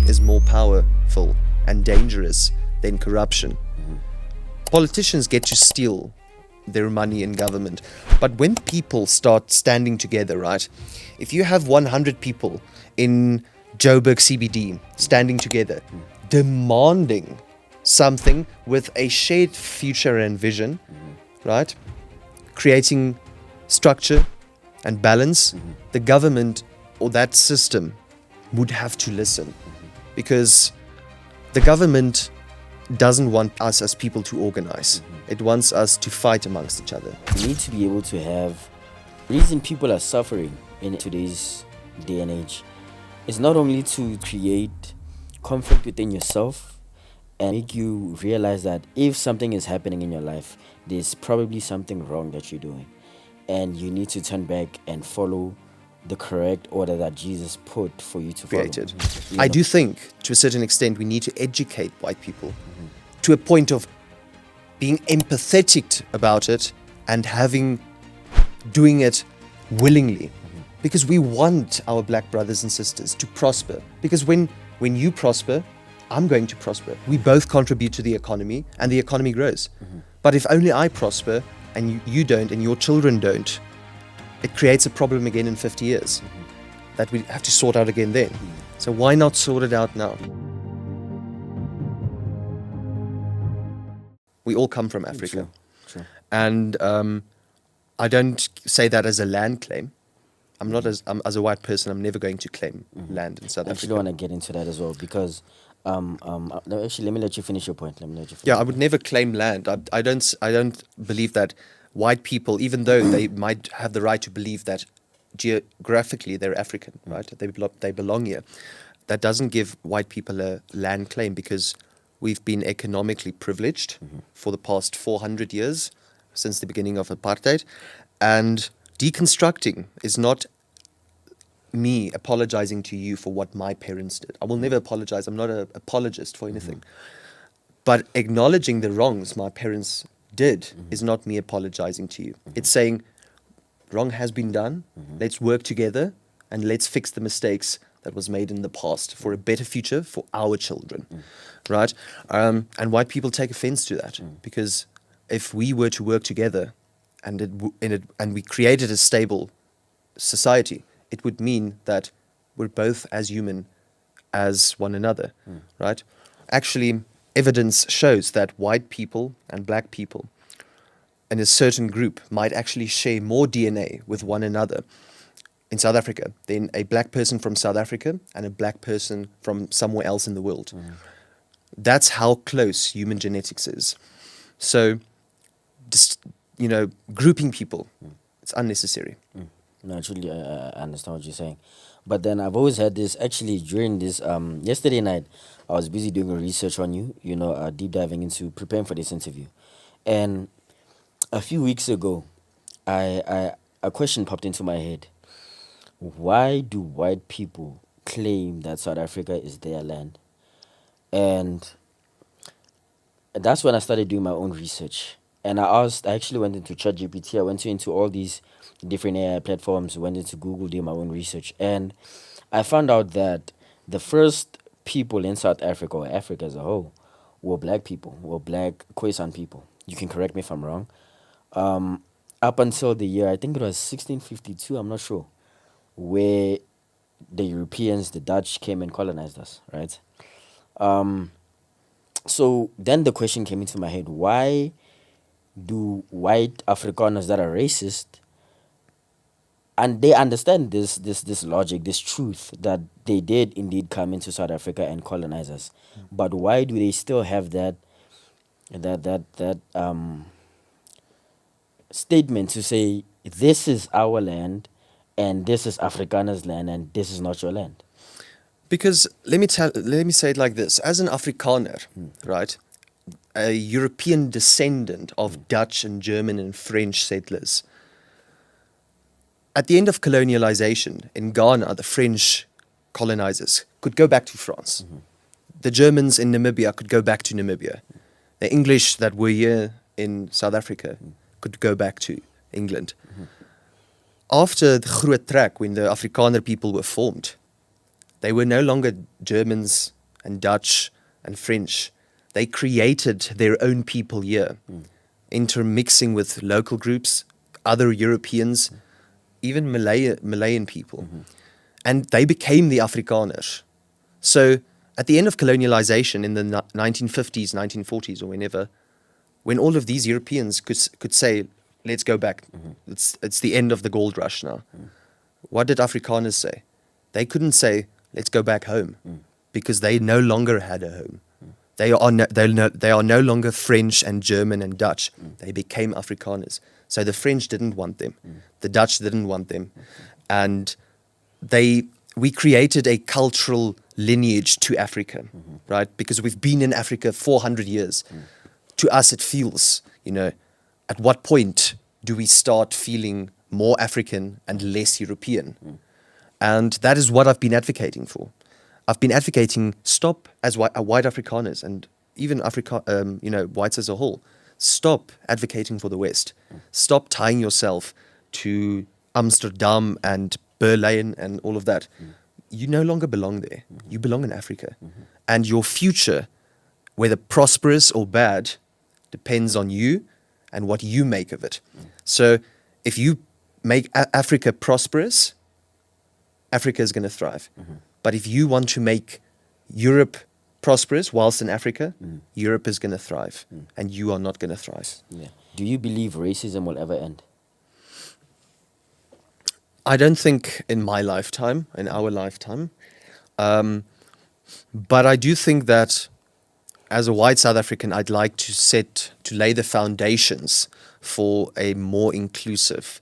is more powerful and dangerous than corruption. Politicians get to steal their money in government, but when people start standing together, right? If you have 100 people in Joburg CBD standing together, demanding something with a shared future and vision, right? Creating structure and balance, the government or that system would have to listen, because the government doesn't want us as people to organize. It wants us to fight amongst each other. You need to be able to have reason people are suffering in today's day and age. It's not only to create conflict within yourself and make you realize that if something is happening in your life, there's probably something wrong that you're doing, and you need to turn back and follow the correct order that Jesus put for you to follow. Created. I do think, to a certain extent, we need to educate white people to a point of being empathetic about it and doing it willingly, because we want our black brothers and sisters to prosper. Because when you prosper, I'm going to prosper. We both contribute to the economy, and the economy grows. But if only I prosper and you don't, and your children don't, it creates a problem again in 50 years that we have to sort out again then. So why not sort it out now? We all come from Africa. Sure. And I don't say that as a land claim. As a white person, I'm never going to claim land in South I Africa. actually want to get into that as well, because no, actually, let me let you finish your point. Yeah, I would never claim land. I don't believe that white people, even though they might have the right to believe that geographically they're African, right? They belong here. That doesn't give white people a land claim, because we've been economically privileged for the past 400 years, since the beginning of apartheid. And deconstructing is not me apologizing to you for what my parents did. I will never apologize. I'm not an apologist for anything. But acknowledging the wrongs my parents did is not me apologizing to you. It's saying, wrong has been done. Let's work together and let's fix the mistakes that was made in the past for a better future for our children, right? And white people take offense to that, because if we were to work together and we created a stable society, it would mean that we're both as human as one another, right? Actually, evidence shows that white people and black people in a certain group might actually share more DNA with one another in South Africa than a black person from South Africa and a black person from somewhere else in the world. That's how close human genetics is. So, just, grouping people, it's unnecessary. No, actually, I understand what you're saying. But then I've always had this, actually, during this, yesterday night, I was busy doing a research on you, deep diving into preparing for this interview. And a few weeks ago, a question popped into my head. Why do white people claim that South Africa is their land? And that's when I started doing my own research. And I actually went into ChatGPT. I went into all these different AI platforms, went into Google, did my own research. And I found out that the first people in South Africa, or Africa as a whole, were black people, were black Khoisan people. You can correct me if I'm wrong. Up until the year, I think it was 1652, I'm not sure, where the Europeans, the Dutch, came and colonized us, right? So then the question came into my head, why do white Afrikaners that are racist, and they understand this logic, this truth, that they did indeed come into South Africa and colonize us, but why do they still have that statement to say, this is our land and this is Afrikaners' land and this is not your land? Because let me say it like this: as an Afrikaner, right, a European descendant of Dutch and German and French settlers, at the end of colonialization in Ghana, the French colonizers could go back to France. The Germans in Namibia could go back to Namibia. The English that were here in South Africa could go back to England. After the Groot Trek, when the Afrikaner people were formed, They were no longer Germans and Dutch and French. They created their own people here, intermixing with local groups, other Europeans, even Malayan people. And they became the Afrikaners. So at the end of colonialization in the 1950s, 1940s, or whenever, when all of these Europeans could say, let's go back, it's the end of the gold rush now. What did Afrikaners say? They couldn't say, let's go back home, because they no longer had a home. They are no longer French and German and Dutch. They became Afrikaners. So the French didn't want them. The Dutch didn't want them. And we created a cultural lineage to Africa, right? Because we've been in Africa 400 years. To us, it feels, at what point do we start feeling more African and less European? And that is what I've been advocating for. I've been advocating stop as white Afrikaners and even whites as a whole. Stop advocating for the West. Stop tying yourself to Amsterdam and Berlin and all of that. You no longer belong there. You belong in Africa. And your future, whether prosperous or bad, depends on you and what you make of it. So if you make Africa prosperous, Africa is going to thrive. But if you want to make Europe prosperous whilst in Africa, Europe is going to thrive. And you are not going to thrive. Yeah. Do you believe racism will ever end? I don't think in my lifetime, in our lifetime. But I do think that as a white South African, I'd like to lay the foundations for a more inclusive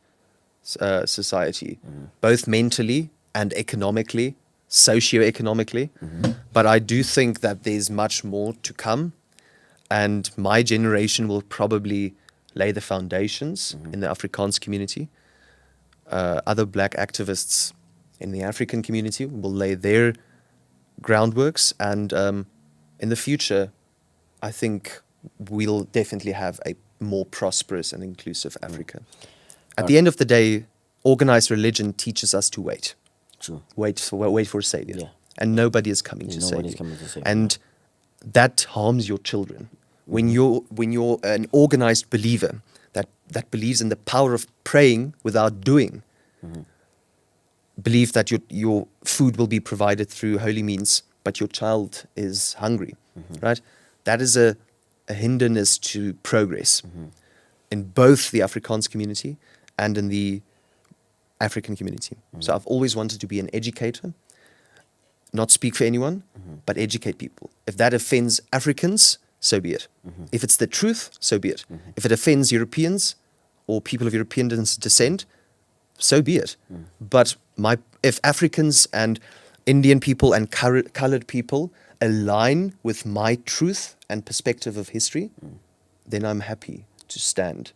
society, both mentally and economically, socio-economically. But I do think that there's much more to come, and my generation will probably lay the foundations in the Afrikaans community. Other black activists in the African community will lay their groundworks, and in the future, I think we'll definitely have a more prosperous and inclusive Africa. At the end of the day, organized religion teaches us to wait. True. Wait for a savior. Yeah. And nobody is coming to save Nobody's you. coming to save you. And that harms your children. When you're an organized believer that believes in the power of praying without doing, believe that your food will be provided through holy means, but your child is hungry, right? That is a hindrance to progress in both the Afrikaans community and in the African community. So I've always wanted to be an educator, not speak for anyone, but educate people. If that offends Africans, so be it. If it's the truth, so be it. If it offends Europeans or people of European descent, so be it. But if Africans and Indian people and colored people align with my truth and perspective of history, then I'm happy to stand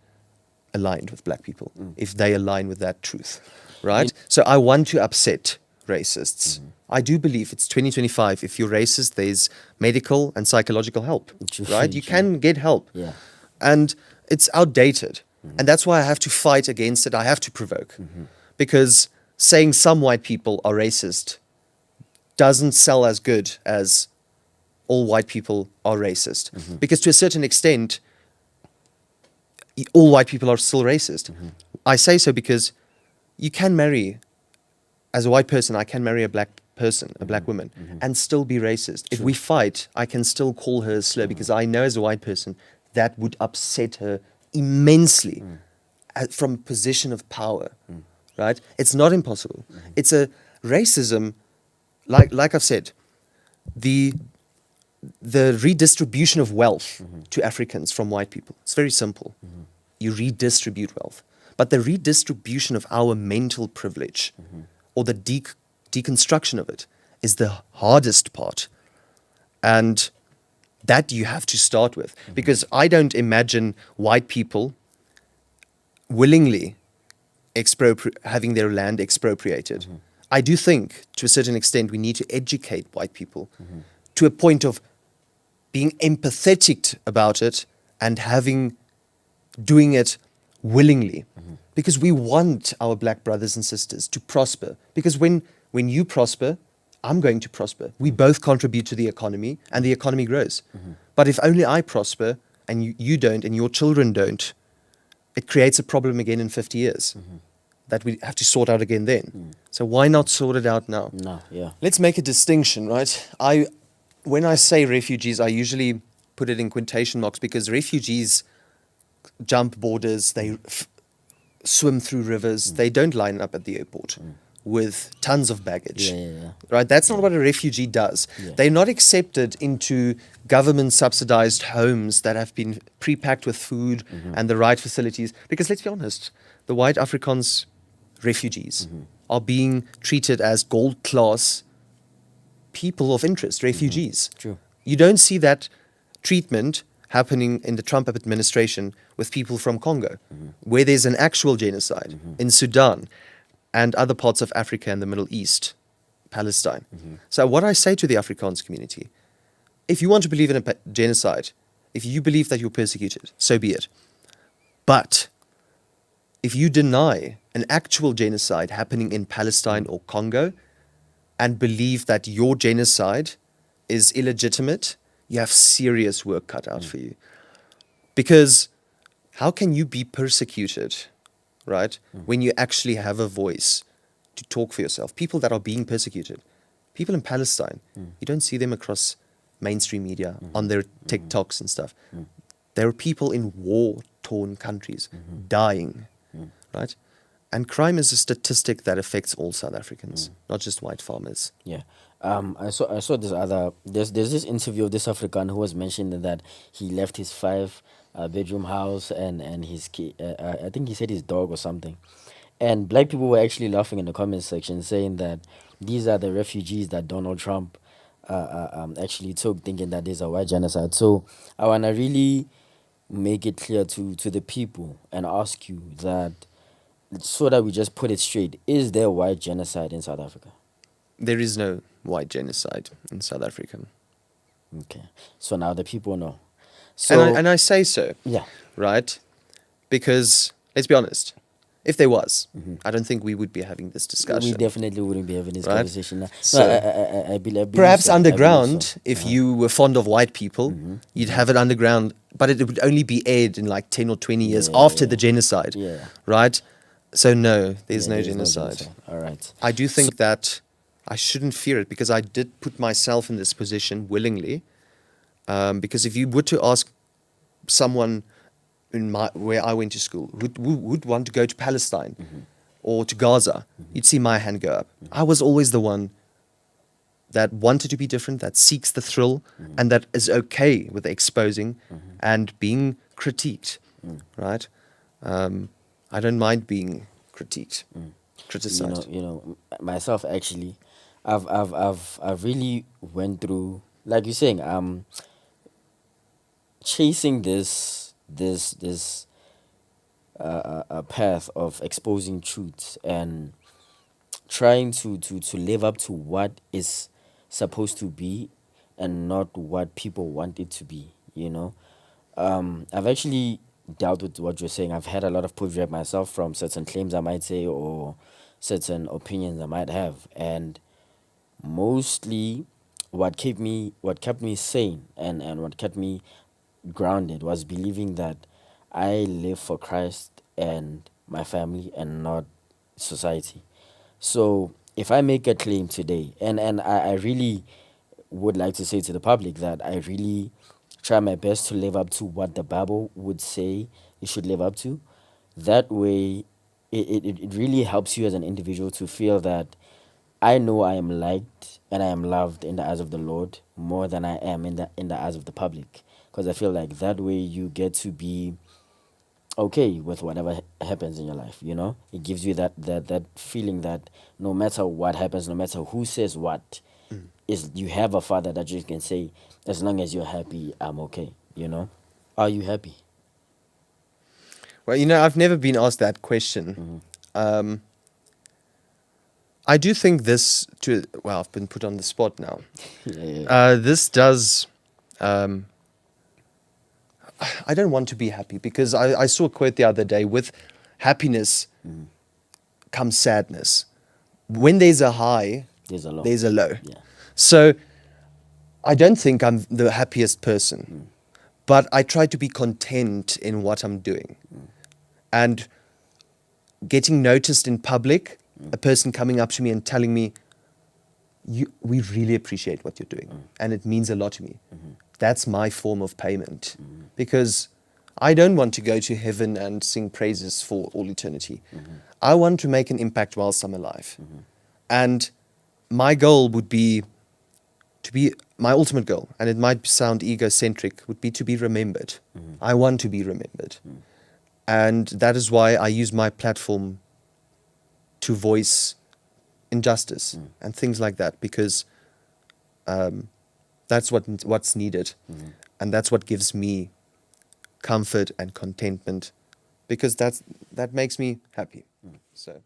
aligned with black people if they align with that truth, right? So I want to upset racists. I do believe it's 2025. If you're racist, there's medical and psychological help, right? You can get help. Yeah. And it's outdated. And that's why I have to fight against it. I have to provoke. Because saying some white people are racist doesn't sell as good as all white people are racist. Because to a certain extent, all white people are still racist. I say so because you can marry, as a white person, I can marry a black person, a black woman, and still be racist. If we fight, I can still call her a slur because I know as a white person that would upset her immensely from a position of power, right? It's not impossible. It's a racism, like I've said, the redistribution of wealth to Africans from white people. It's very simple. You redistribute wealth. But the redistribution of our mental privilege or the deconstruction of it is the hardest part. And that you have to start with. Because I don't imagine white people willingly having their land expropriated. I do think, to a certain extent, we need to educate white people to a point of being empathetic about it and doing it willingly. Because we want our black brothers and sisters to prosper. Because when you prosper, I'm going to prosper. We both contribute to the economy, and the economy grows. But if only I prosper and you don't, and your children don't, it creates a problem again in 50 years that we have to sort out again then. So why not sort it out now? No, yeah. Let's make a distinction, right? When I say refugees, I usually put it in quotation marks because refugees jump borders, they swim through rivers, they don't line up at the airport with tons of baggage. Yeah. Right? That's not what a refugee does. Yeah. They're not accepted into government subsidized homes that have been pre-packed with food and the right facilities. Because let's be honest, the white Afrikaans refugees are being treated as gold class people of interest, refugees. True. You don't see that treatment happening in the Trump administration with people from Congo, where there's an actual genocide in Sudan and other parts of Africa and the Middle East, Palestine. So what I say to the Afrikaans community, if you want to believe in a genocide, if you believe that you're persecuted, so be it. But if you deny an actual genocide happening in Palestine or Congo and believe that your genocide is illegitimate, you have serious work cut out for you. Because how can you be persecuted, right, when you actually have a voice to talk for yourself? People that are being persecuted, people in Palestine, you don't see them across mainstream media on their TikToks and stuff. There are people in war-torn countries dying, right? And crime is a statistic that affects all South Africans, not just white farmers. Yeah. I saw this other there's this interview of this African who was mentioning that he left his 5 bedroom house and his kid, I think he said his dog or something. And black people were actually laughing in the comments section saying that these are the refugees that Donald Trump actually took, thinking that there's a white genocide. So I want to really make it clear to the people and ask you that, so that we just put it straight, is there white genocide in South Africa? There is no white genocide in South Africa. Okay. So now the people know. So And I say so, yeah. right? Because, let's be honest, if there was, I don't think we would be having this discussion. We definitely wouldn't be having this Right? conversation now. So, I believe perhaps so. I believe underground, so. if you were fond of white people, you'd have it underground, but it would only be aired in like 10 or 20 years after the genocide, Yeah. right? So no, there's Yeah, no there's genocide. All right. I do think that I shouldn't fear it because I did put myself in this position willingly. Because if you were to ask someone where I went to school who'd want to go to Palestine or to Gaza, you'd see my hand go up. I was always the one that wanted to be different, that seeks the thrill, and that is okay with exposing and being critiqued, right? I don't mind being critiqued, criticized. You know, myself actually, I've really went through, like you're saying, chasing this a path of exposing truths and trying to live up to what is supposed to be and not what people want it to be, you know. I've actually dealt with what you're saying. I've had a lot of pushback myself from certain claims I might say or certain opinions I might have, and mostly what kept me sane and what kept me grounded was believing that I live for Christ and my family and not society. So if I make a claim today, and I really would like to say to the public that I really try my best to live up to what the Bible would say you should live up to. That way, it really helps you as an individual to feel that I know I am liked and I am loved in the eyes of the Lord more than I am in the eyes of the public. Because I feel like that way you get to be okay with whatever happens in your life, you know? It gives you that feeling that no matter what happens, no matter who says what, is you have a father that you can say, as long as you're happy, I'm okay, you know? Are you happy? Well, you know, I've never been asked that question. I do think this, I've been put on the spot now. This does, I don't want to be happy because I saw a quote the other day, with happiness comes sadness. When there's a high, There's a lot. there's a low. Yeah. So I don't think I'm the happiest person, but I try to be content in what I'm doing. And getting noticed in public, a person coming up to me and telling me, we really appreciate what you're doing, and it means a lot to me. That's my form of payment, because I don't want to go to heaven and sing praises for all eternity. I want to make an impact whilst I'm alive. And my goal would be my ultimate goal, and it might sound egocentric, would be to be remembered. I want to be remembered. And that is why I use my platform to voice injustice and things like that, because that's what's needed. And that's what gives me comfort and contentment, because that makes me happy. So